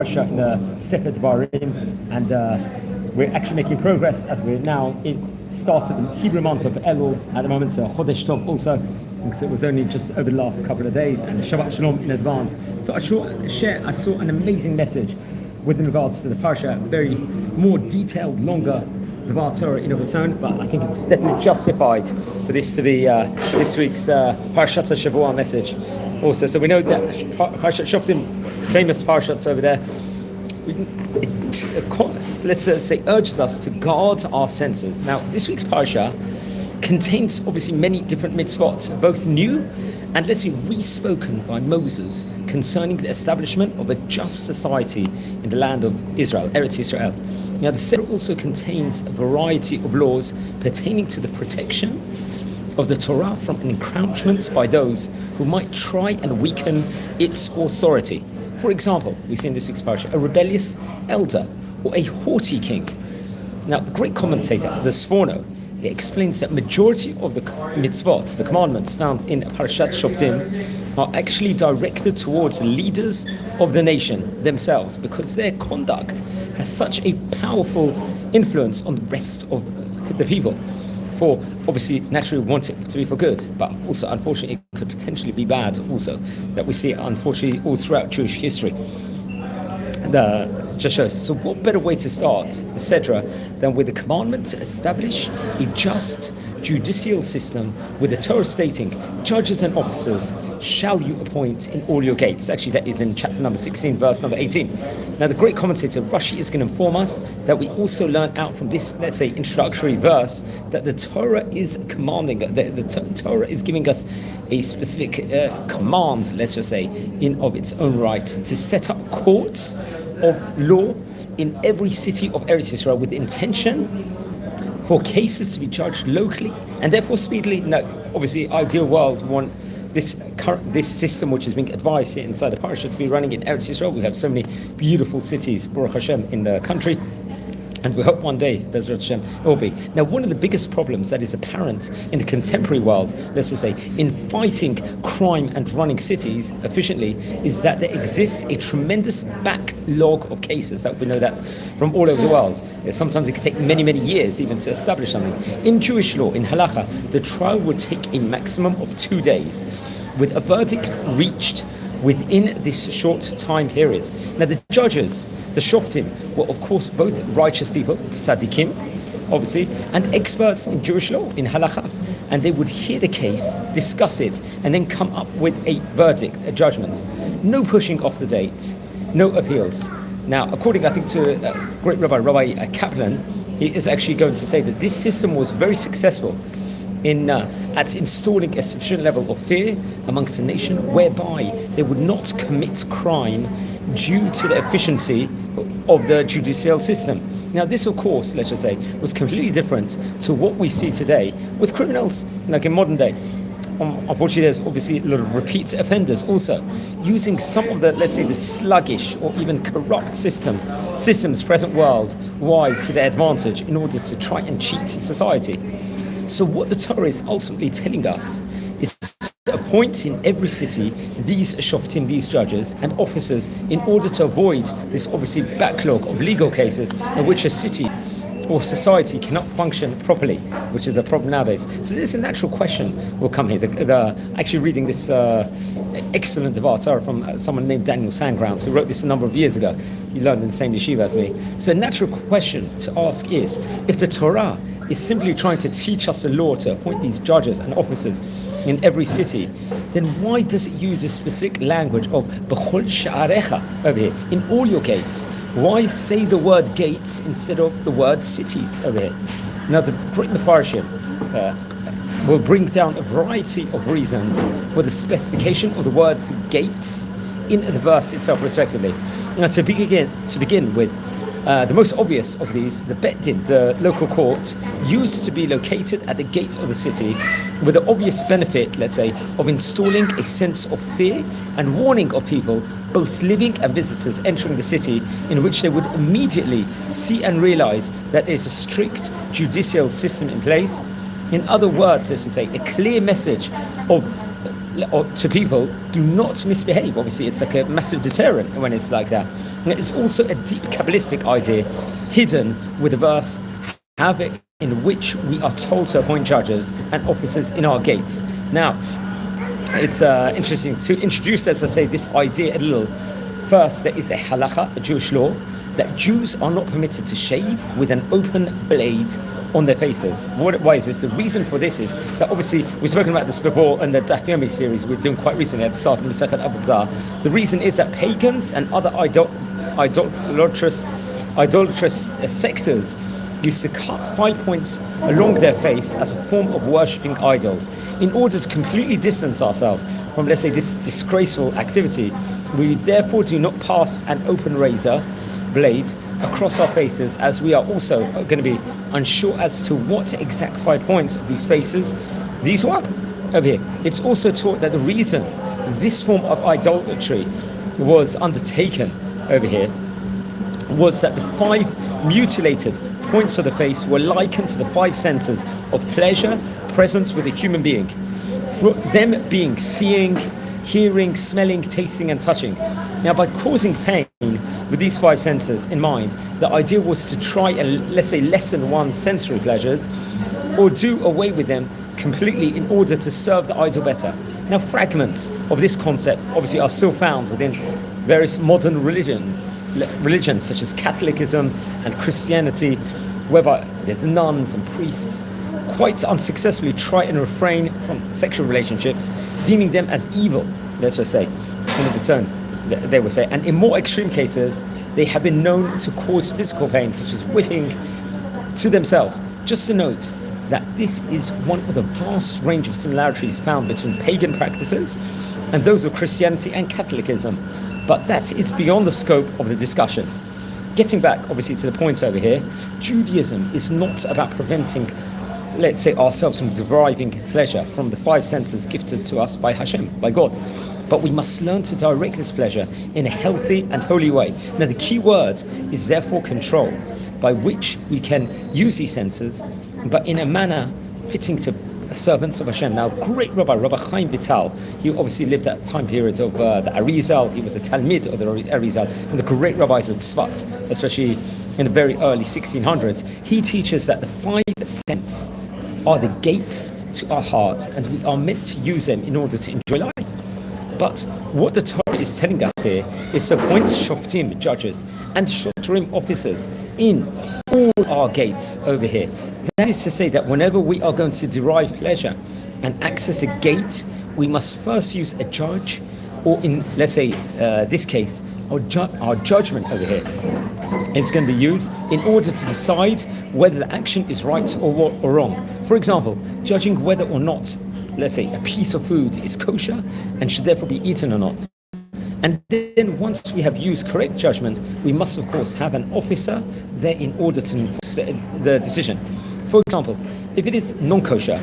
Parsha in the Sefer Dvarim, and we're actually making progress as we're now started the Hebrew month of Elul at the moment, so Chodesh Tov also, because it was only just over the last couple of days, and Shabbat Shalom in advance. So I saw an amazing message with regards to the Parsha, very more detailed, longer Dvar Torah in of its own, but I think it's definitely justified for this to be this week's Parshat Shavua message also. So we know that Parshat Shoftim, famous Parshats over there, let's say urges us to guard our senses. Now, this week's Parsha contains obviously many different mitzvot, both new and let's say re-spoken by Moses concerning the establishment of a just society in the land of Israel, Eretz Israel. Now, the Sefer also contains a variety of laws pertaining to the protection of the Torah from an encroachment by those who might try and weaken its authority. For example, we see in this week's Parsha a rebellious elder or a haughty king. Now, the great commentator, the Sforno, explains that majority of the mitzvot, the commandments found in Parshat Shoftim, are actually directed towards leaders of the nation themselves, because their conduct has such a powerful influence on the rest of the people. For obviously, naturally, we want it to be for good, but also, unfortunately, it could potentially be bad also, that we see, unfortunately, all throughout Jewish history. Just shows. So what better way to start the Sedra than with the commandment to establish a just judicial system, with the Torah stating, judges and officers shall you appoint in all your gates. Actually, that is in chapter number 16, verse number 18. Now, the great commentator Rashi is going to inform us that we also learn out from this, let's say, introductory verse, that the Torah is commanding, the Torah is giving us a specific command, let's just say, in of its own right, to set up courts of law in every city of Eretz Israel, with intention for cases to be judged locally and therefore speedily. Now, obviously, ideal world, we want this system which is being advised here inside the Parsha to be running in Eretz Israel. We have so many beautiful cities, Baruch Hashem, in the country, and we hope one day, Bezrat Hashem, it will be. Now, one of the biggest problems that is apparent in the contemporary world, let's just say, in fighting crime and running cities efficiently, is that there exists a tremendous backlog of cases. That we know that from all over the world. Sometimes it can take many, many years even to establish something. In Jewish law, in Halacha, the trial would take a maximum of 2 days, with a verdict reached within this short time period. Now, the judges, the Shoftim, were of course both righteous people, tzaddikim, obviously, and experts in Jewish law, in halakha, and they would hear the case, discuss it, and then come up with a verdict, a judgment. No pushing off the date, no appeals. Now, according, I think, to great Rabbi Kaplan, he is actually going to say that this system was very successful at installing a sufficient level of fear amongst the nation, whereby they would not commit crime due to the efficiency of the judicial system. Now, this, of course, let's just say, was completely different to what we see today with criminals, like in modern day. Unfortunately, there's obviously a lot of repeat offenders also, using some of the, let's say, the sluggish or even corrupt systems present worldwide to their advantage in order to try and cheat society. So what the Torah is ultimately telling us is to appoint in every city these shoftim, these judges and officers, in order to avoid this obviously backlog of legal cases in which a city or society cannot function properly, which is a problem nowadays. So there's a natural question will come here. Actually reading this excellent Dvar Torah from someone named Daniel Sandground, who wrote this a number of years ago. He learned in the same yeshiva as me. So a natural question to ask is, if the Torah is simply trying to teach us a law to appoint these judges and officers in every city, then why does it use a specific language of b'chol sha'arecha over here, in all your gates? Why say the word gates instead of the word cities over here? Now, the great Mefarshim will bring down a variety of reasons for the specification of the words gates in the verse itself, respectively. Now, to begin with, the most obvious of these, the Bet Din, the local court, used to be located at the gate of the city, with the obvious benefit, let's say, of installing a sense of fear and warning of people, both living and visitors entering the city, in which they would immediately see and realize that there's a strict judicial system in place. In other words, as to say, a clear message of to people, do not misbehave. Obviously, it's like a massive deterrent when it's like that. And it's also a deep Kabbalistic idea hidden with a verse, in which we are told to appoint judges and officers in our gates. Now, it's interesting to introduce, as I say, this idea a little. First, there is a halacha, a Jewish law, that Jews are not permitted to shave with an open blade on their faces. Why is this? The reason for this is that obviously we've spoken about this before in the Daf Yomi series we're doing quite recently at the start of the Masechet Avodah. The reason is that pagans and other idolatrous sectors used to cut 5 points along their face as a form of worshipping idols. In order to completely distance ourselves from, let's say, this disgraceful activity, we therefore do not pass an open razor blade across our faces, as we are also going to be unsure as to what exact 5 points of these faces these were. Over here, it's also taught that the reason this form of idolatry was undertaken over here was that the 5 mutilated points of the face were likened to the 5 senses of pleasure present with a human being, for them being seeing, hearing, smelling, tasting and touching. Now, by causing pain with these 5 senses in mind, the idea was to try and, let's say, lessen one's sensory pleasures or do away with them completely in order to serve the idol better. Now, fragments of this concept obviously are still found within various modern religions such as Catholicism and Christianity, whereby there's nuns and priests quite unsuccessfully try and refrain from sexual relationships, deeming them as evil, let's just say, in of its own, they would say. And in more extreme cases, they have been known to cause physical pain, such as whipping to themselves. Just to note that this is one of the vast range of similarities found between pagan practices and those of Christianity and Catholicism. But that is beyond the scope of the discussion. Getting back, obviously, to the point over here, Judaism is not about preventing, let's say, ourselves from deriving pleasure from the 5 senses gifted to us by Hashem, by God. But we must learn to direct this pleasure in a healthy and holy way. Now, the key word is therefore control, by which we can use these senses, but in a manner fitting to servants of Hashem. Now, great Rabbi Chaim Vital, he obviously lived at time period of the Arizal. He was a Talmid of the Arizal, and the great rabbis of Tzfat, especially in the very early 1600s. He teaches that the 5 senses are the gates to our heart, and we are meant to use them in order to enjoy life. But what the Torah is telling us here is to appoint Shoftim, judges, and Shotrim, officers, in all our gates over here. That is to say that whenever we are going to derive pleasure and access a gate, we must first use a judge, or in, let's say, this case, our judgment over here is going to be used in order to decide whether the action is right or wrong. For example, judging whether or not, let's say, a piece of food is kosher and should therefore be eaten or not. And then once we have used correct judgment, we must of course have an officer there in order to enforce the decision. For example, if it is non-kosher,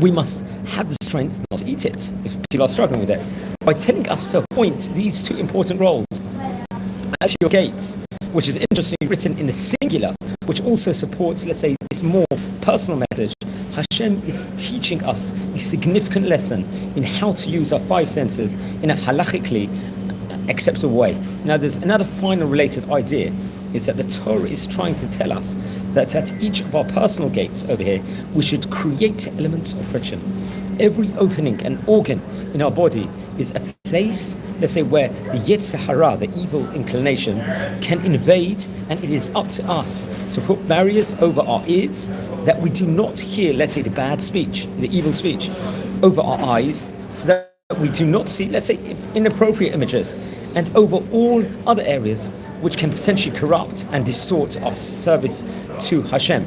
we must have the strength not to eat it if people are struggling with it. By telling us to appoint these 2 important roles at your gates, which is interestingly written in the singular, which also supports, let's say, this more personal message, Hashem is teaching us a significant lesson in how to use our 5 senses in a halachically acceptable way. Now, there's another final related idea, is that the Torah is trying to tell us that at each of our personal gates over here, we should create elements of protection. Every opening and organ in our body is a place, let's say, where the Yetzer Hara, the evil inclination, can invade, and it is up to us to put barriers over our ears that we do not hear, let's say, the bad speech, the evil speech, over our eyes, so that we do not see, let's say, inappropriate images, and over all other areas which can potentially corrupt and distort our service to Hashem.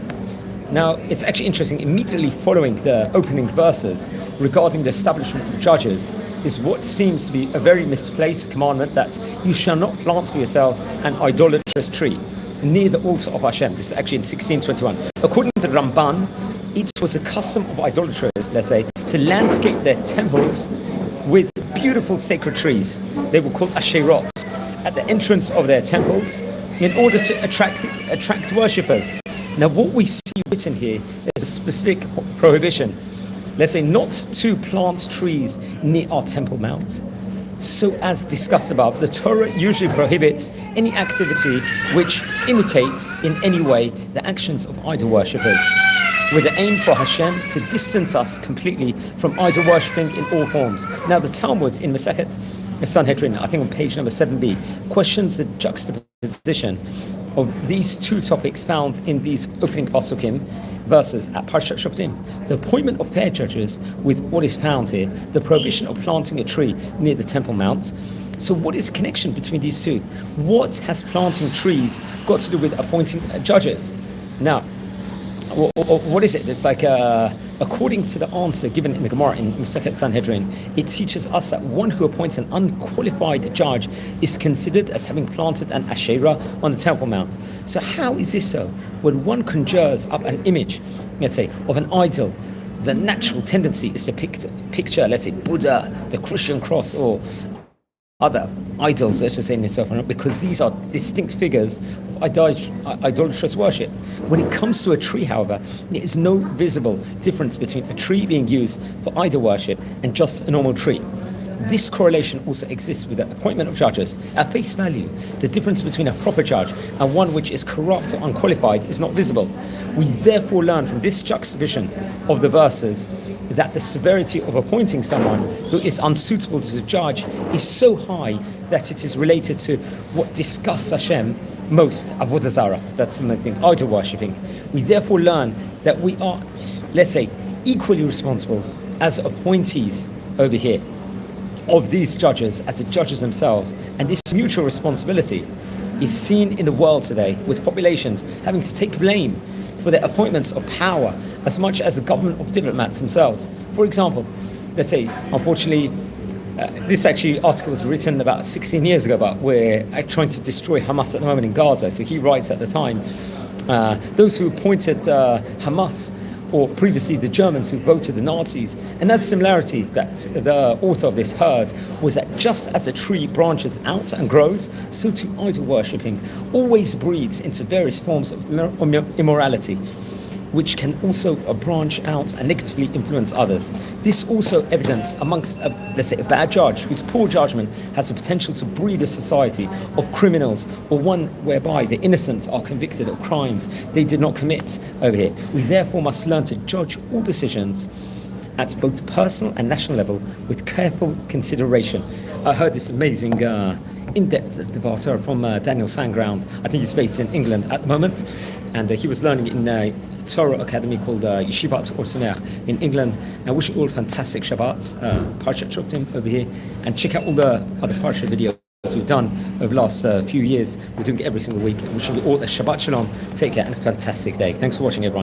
Now, it's actually interesting, immediately following the opening verses regarding the establishment of judges is what seems to be a very misplaced commandment, that you shall not plant for yourselves an idolatrous tree near the altar of Hashem. This is actually in 1621. According to the Ramban, it was a custom of idolaters, let's say, to landscape their temples with beautiful sacred trees. They were called asherot at the entrance of their temples in order to attract worshippers. Now, what we see written here is a specific prohibition let's say, not to plant trees near our Temple Mount. So as discussed above, the Torah usually prohibits any activity which imitates in any way the actions of idol worshippers, with the aim for Hashem to distance us completely from idol worshipping in all forms. Now the Talmud in Masechet Sanhedrin, I think on page number 7b, questions the juxtaposition of these two topics found in these opening pasukim verses at Parshat Shoftim. The appointment of fair judges with what is found here, the prohibition of planting a tree near the Temple Mount. So what is the connection between these two? What has planting trees got to do with appointing judges? Now, what is it? It's like, according to the answer given in the Gemara in Masechet Sanhedrin, it teaches us that one who appoints an unqualified judge is considered as having planted an Asherah on the Temple Mount. So how is this so? When one conjures up an image, let's say, of an idol, the natural tendency is to picture, let's say, Buddha, the Christian cross, or other idols, let's just say in itself, because these are distinct figures of idolatrous worship. When it comes to a tree, however, there is no visible difference between a tree being used for idol worship and just a normal tree. This correlation also exists with the appointment of judges. At face value, the difference between a proper judge and one which is corrupt or unqualified is not visible. We therefore learn from this juxtaposition of the verses that the severity of appointing someone who is unsuitable to judge is so high that it is related to what disgusts Hashem most, avodah zarah, that's something, idol worshipping. We therefore learn that we are, let's say, equally responsible as appointees over here of these judges as the judges themselves, and this mutual responsibility is seen in the world today, with populations having to take blame for their appointments of power as much as the government of diplomats themselves. For example, let's say, unfortunately, this actually article was written about 16 years ago, but we're trying to destroy Hamas at the moment in Gaza. So he writes at the time, those who appointed Hamas, or previously the Germans who voted the Nazis. Another similarity that the author of this heard was that just as a tree branches out and grows, so too idol worshipping always breeds into various forms of immorality, which can also branch out and negatively influence others. This also evidence amongst, let's say, a bad judge whose poor judgment has the potential to breed a society of criminals, or one whereby the innocent are convicted of crimes they did not commit over here. We therefore must learn to judge all decisions at both personal and national level with careful consideration. I heard this amazing in-depth Dvar Torah from Daniel Sandground. I think he's based in England at the moment, and he was learning in a Torah academy called Yeshivat Orsoneach in England. I wish you all fantastic Shabbat, Parshat Shoftim over here, and check out all the other Parshat videos we've done over the last few years. We're doing it every single week. Wishing you all a Shabbat Shalom. Take care and a fantastic day. Thanks for watching, everyone.